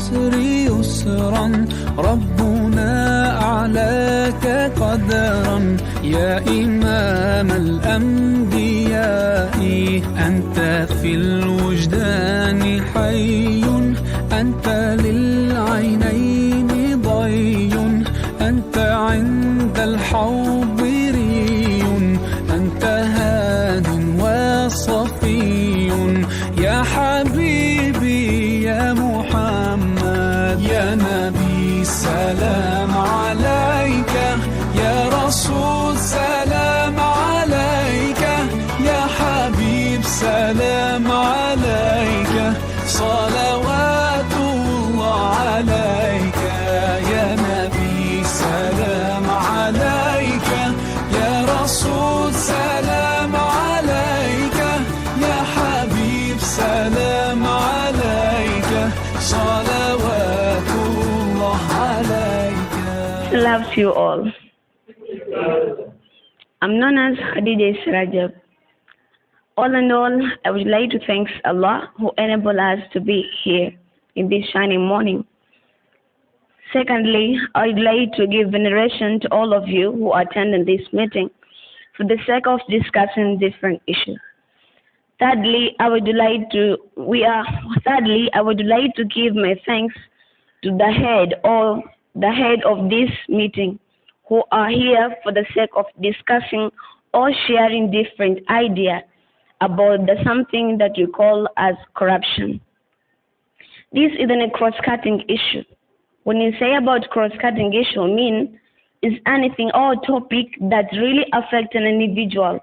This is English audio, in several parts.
العسر يسرا ربنا أعلاك قدرا يا إمام الأنبياء أنت في الوجدان حي أنت للعينين ضي أنت عند الحوض ري أنت هاد وصفي يا حبيبي يا محمد يا نبي سلام عليك يا رسول سلام عليك يا حبيب سلام عليك صلوات الله عليك يا نبي سلام عليك يا رسول سلام عليك يا حبيب سلام عليك صلوات الله عليك. Loves you all. I'm known as Khadija Rajab. All in all, I would like to thank Allah who enabled us to be here in this shining morning. Secondly, I would like to give veneration to all of you who attended this meeting for the sake of discussing different issues. Thirdly, I would like to give my thanks to the head of this meeting, who are here for the sake of discussing or sharing different ideas about something that we call as corruption. This is a cross-cutting issue. When you say about cross-cutting issue, mean is anything or topic that really affects an individual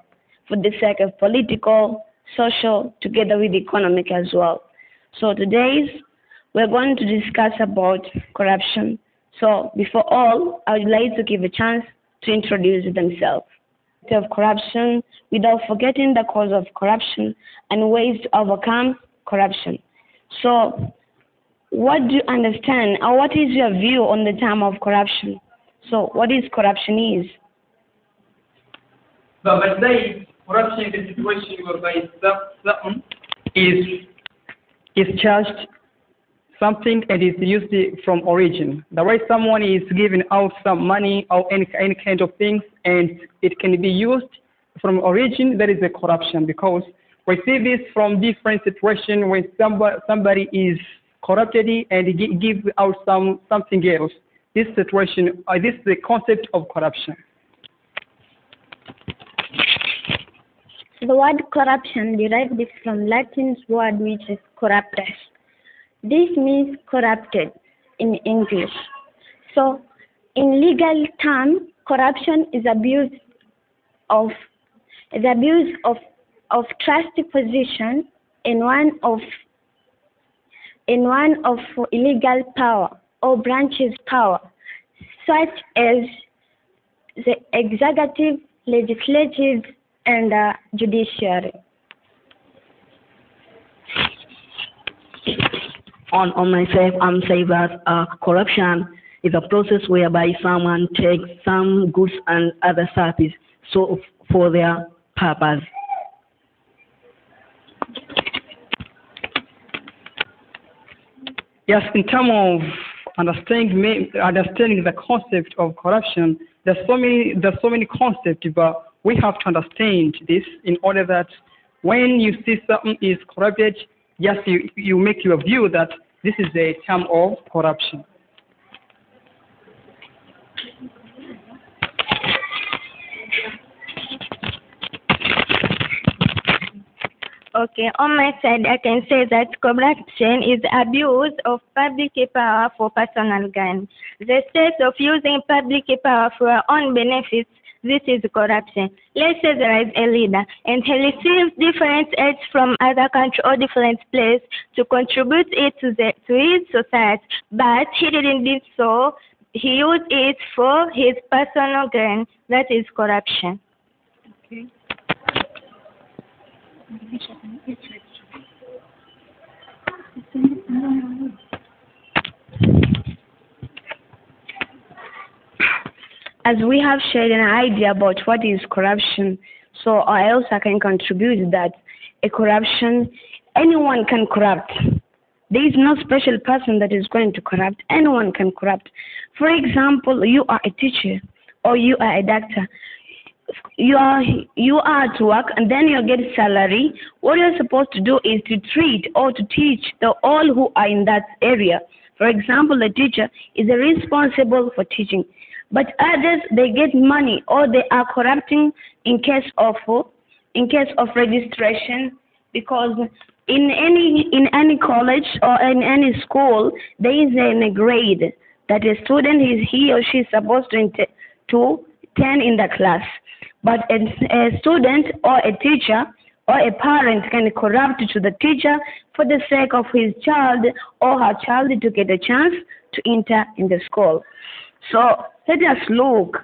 for the sake of political, social, together with economic as well. So today, we're going to discuss about corruption. So before all, I would like to give a chance to introduce themselves. Of corruption, without forgetting the cause of corruption and ways to overcome corruption. So, what do you understand, or what is your view on the term of corruption? So, what is corruption is? But today, corruption is a situation whereby someone is charged something and is used from origin. The way someone is giving out some money or any kind of things and it can be used from origin, that is a corruption, because we see this from different situations when somebody is corrupted and give out something else. This situation, this is the concept of corruption. The word corruption derived from Latin word which is corruptus. This means corrupted in English. So, in legal terms, corruption is abuse of trust position in one of illegal power or branches power, such as the executive, legislative, and judiciary. On myself, I'm saying that corruption is a process whereby someone takes some goods and other services so for their purpose. Yes, in terms of understanding the concept of corruption, there's so many concepts, but we have to understand this in order that when you see something is corrupted, yes, you make your view that this is a term of corruption. Okay, on my side, I can say that corruption is abuse of public power for personal gain. The state of using public power for our own benefits, this is corruption. Let's say there is a leader and he receives different aids from other country or different place to contribute it to his society, but he didn't do so. He used it for his personal gain. That is corruption. Okay. As we have shared an idea about what is corruption, so I also can contribute that a corruption, anyone can corrupt. There is no special person that is going to corrupt. Anyone can corrupt. For example, you are a teacher or you are a doctor. You are at work and then you get salary. What you're supposed to do is to treat or to teach all who are in that area. For example, the teacher is responsible for teaching, but others, they get money or they are corrupting in case of registration, because in any college or in any school there is a grade that a student he or she is supposed to attend in the class. But a student or a teacher or a parent can corrupt to the teacher for the sake of his child or her child to get a chance to enter in the school. So let us look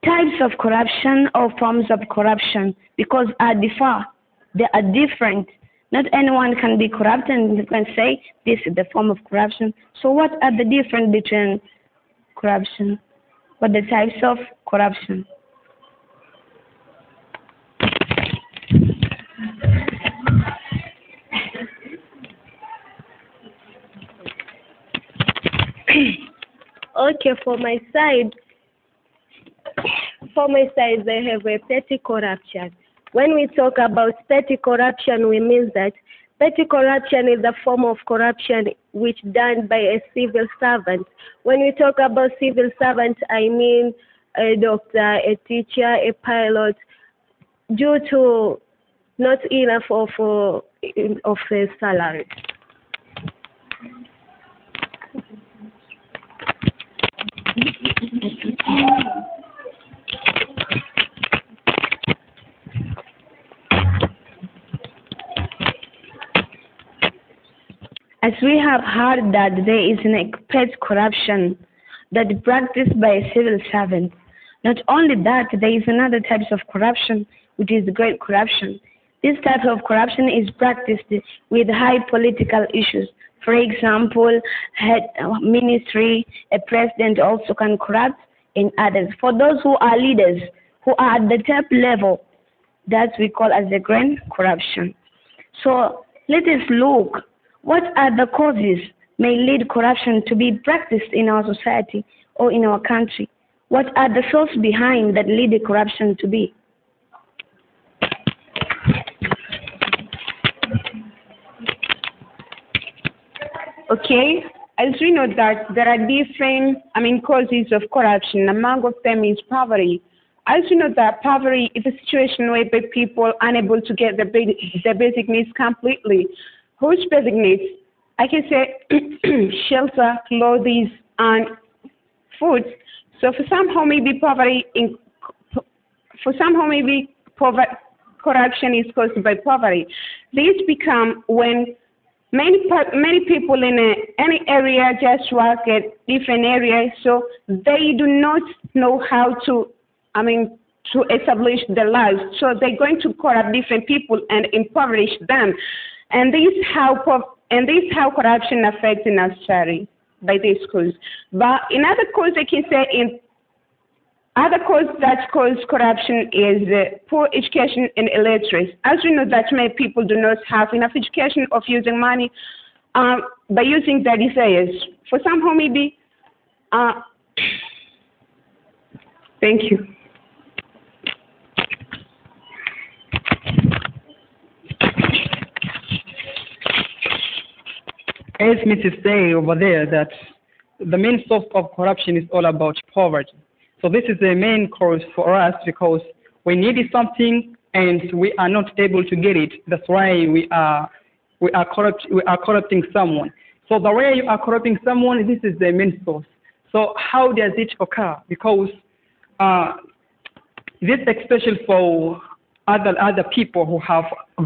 types of corruption or forms of corruption, because they are different. Not anyone can be corrupt and you can say this is the form of corruption. So what are the difference between corruption? What are the types of corruption? Okay, for my side, they have a petty corruption. When we talk about petty corruption, we mean that petty corruption is a form of corruption which done by a civil servant. When we talk about civil servant, I mean a doctor, a teacher, a pilot, due to not enough of a salary. As we have heard that there is an petty corruption that is practiced by a civil servant. Not only that, there is another type of corruption, which is the great corruption. This type of corruption is practiced with high political issues. For example, head ministry, a president also can corrupt, and others. For those who are leaders, who are at the top level, that we call as the grand corruption. So let us look, what are the causes may lead corruption to be practiced in our society or in our country? What are the sources behind that lead the corruption to be? Okay, as we know that there are different, causes of corruption. Among of them is poverty. As we know that poverty is a situation whereby people are unable to get their basic needs completely. Which basic needs? I can say shelter, clothes, and food. So for somehow maybe corruption is caused by poverty. This become when many people in any area just work at different areas, so they do not know how to establish their lives. So they're going to corrupt different people and impoverish them. And this is how corruption affects in our society by this cause. But in other cause, I can say in other cause that cause corruption is poor education and illiteracy. As we know that many people do not have enough education of using money by using their desires. For somehow maybe, thank you. As Mrs. say over there, that the main source of corruption is all about poverty. So this is the main cause for us, because we needed something and we are not able to get it. That's why we are corrupting someone. So the way you are corrupting someone, this is the main source. So how does it occur? Because this is especially for other people who have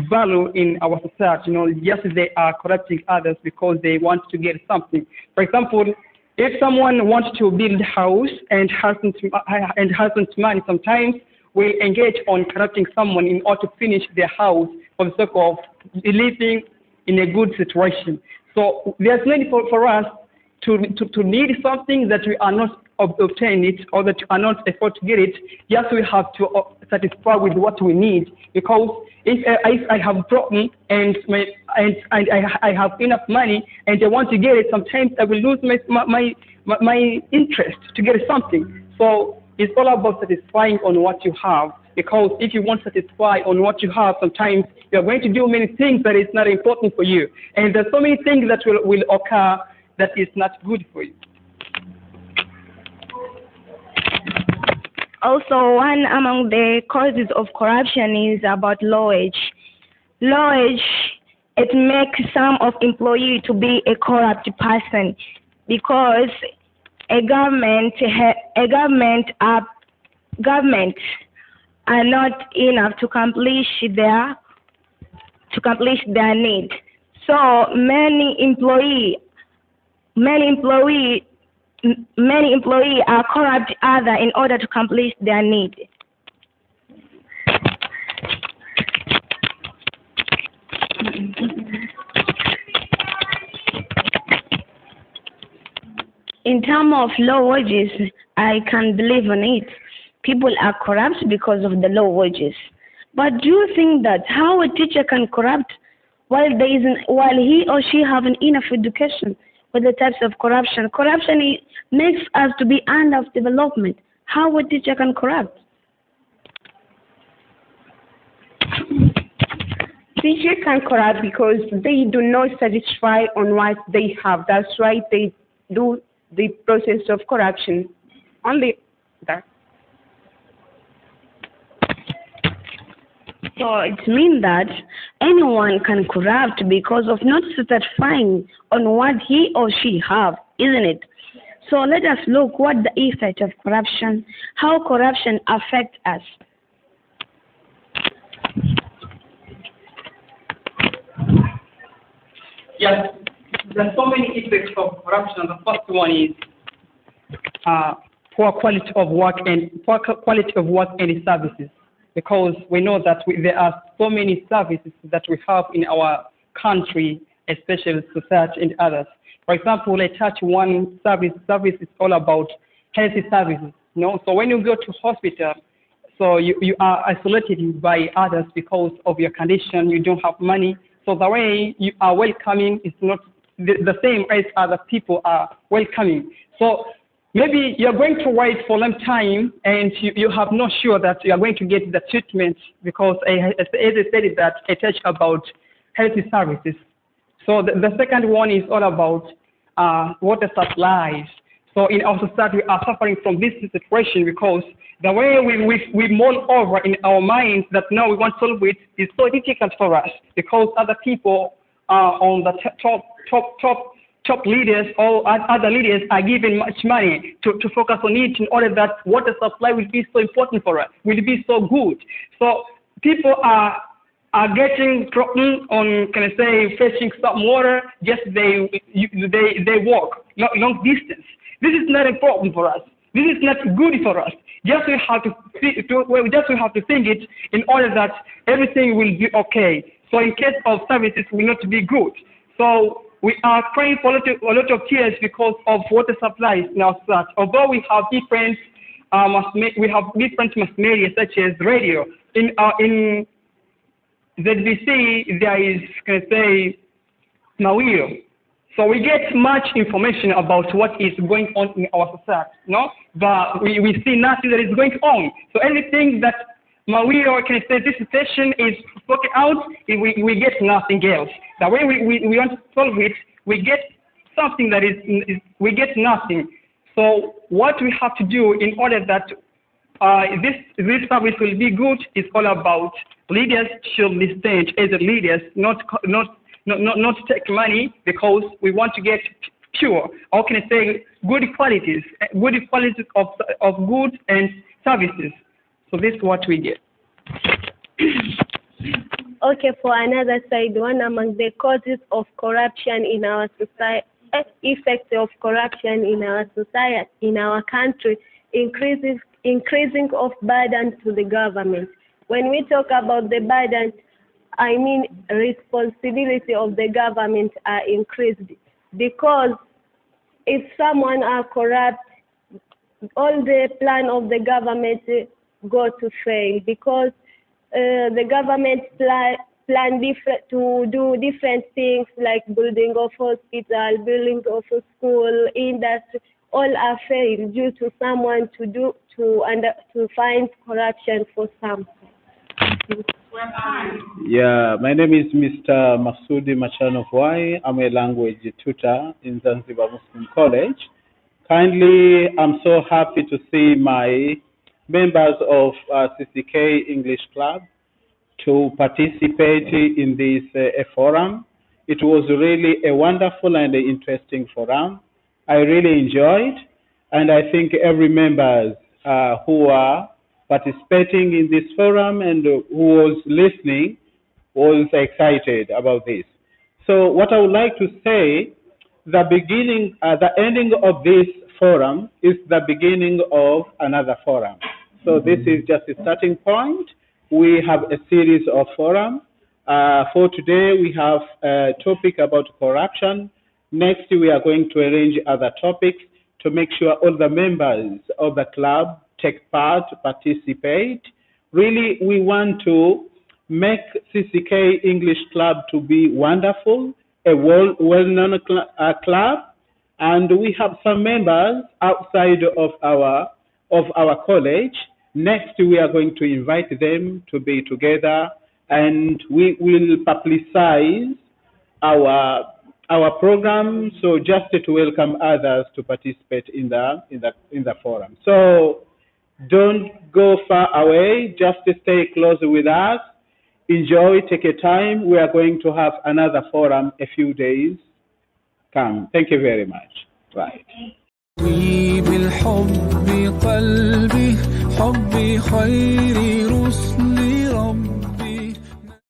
value in our society. Yes, they are corrupting others because they want to get something. For example, if someone wants to build a house and hasn't money, sometimes will engage on corrupting someone in order to finish their house for the sake of living in a good situation. So there's need for us to need something that we are not obtain it, or that we are not afford to get it. Yes, we have to satisfy with what we need, because if I have a problem and I have enough money and I want to get it, sometimes I will lose my interest to get something. So it's all about satisfying on what you have, because if you want to satisfy on what you have, sometimes you are going to do many things that is not important for you, and there's so many things that will occur that is not good for you. Also, one among the causes of corruption is about low wage. Low wage, it makes some of employee to be a corrupt person, because government are not enough to accomplish their need. So many employee are corrupt other in order to accomplish their need. In terms of low wages, I can believe in it. People are corrupt because of the low wages. But do you think that how a teacher can corrupt while he or she have an enough education? With the types of corruption. Corruption makes us to be under development. How a teacher can corrupt? Teachers can corrupt because they do not satisfy on what they have. That's why they do the process of corruption. Only that. So it means that anyone can corrupt because of not satisfying on what he or she have, isn't it? So let us look what the effect of corruption, how corruption affects us. Yes, there are so many effects of corruption. The first one is poor quality of work and services. Because we know that there are so many services that we have in our country, especially society and others. For example, I touch one service is all about healthy services. So when you go to hospital, so you are isolated by others because of your condition, you don't have money. So the way you are welcoming is not the same as other people are welcoming. So maybe you're going to wait for a long time and you have not sure that you are going to get the treatment, because as I said that I touch about healthy services. So the second one is all about water supplies. So in our society, we are suffering from this situation because the way we mull over in our minds that now we want to solve it is so difficult for us, because other people on the top leaders or other leaders are given much money to focus on it in order that water supply will be so important for us, will be so good. So people are getting problem on, can I say, fetching some water, just they walk long distance. This is not important for us. This is not good for us. Just we have to think it in order that everything will be okay. So in case of services will not be good. So we are crying for a lot of tears because of water supplies in our society. Although we have different mass media such as radio. In ZBC there is, can I say, Mawio. So we get much information about what is going on in our society, but we see nothing that is going on. So anything that Mawio, can I say, this station is spoken out, we get nothing else. The way we want to solve it, we get something that we get nothing. So what we have to do in order that this service will be good is all about leaders should listen as leaders, not take money, because we want to get pure, or can I say good qualities of goods and services. So this is what we get. Okay, for another side, one among the causes of corruption in our society, effects of corruption in our society, in our country, increasing of burden to the government. When we talk about the burden, I mean responsibility of the government are increased, because if someone are corrupt, all the plan of the government go to fail, because the government plan to do different things like building of hospital, building of a school, industry, all are failed due to someone to find corruption for something. Yeah, my name is Mr. Masudi Machanofwai. I'm a language tutor in Zanzibar Muslim College. Kindly, I'm so happy to see my members of CCK English Club to participate in this forum. It was really a wonderful and interesting forum. I really enjoyed, and I think every member who are participating in this forum and who was listening was excited about this. So what I would like to say, the ending of this forum is the beginning of another forum. So this is just a starting point. We have a series of forums. For today, we have a topic about corruption. Next, we are going to arrange other topics to make sure all the members of the club take part, participate. Really, we want to make CCK English Club to be wonderful, a well-known club, and we have some members outside of our college. Next, we are going to invite them to be together, and we will publicize our program. So just to welcome others to participate in the forum. So don't go far away. Just stay close with us. Enjoy. Take a time. We are going to have another forum a few days. Come. Thank you very much. Right. بالحب قلبي حبي خير رسل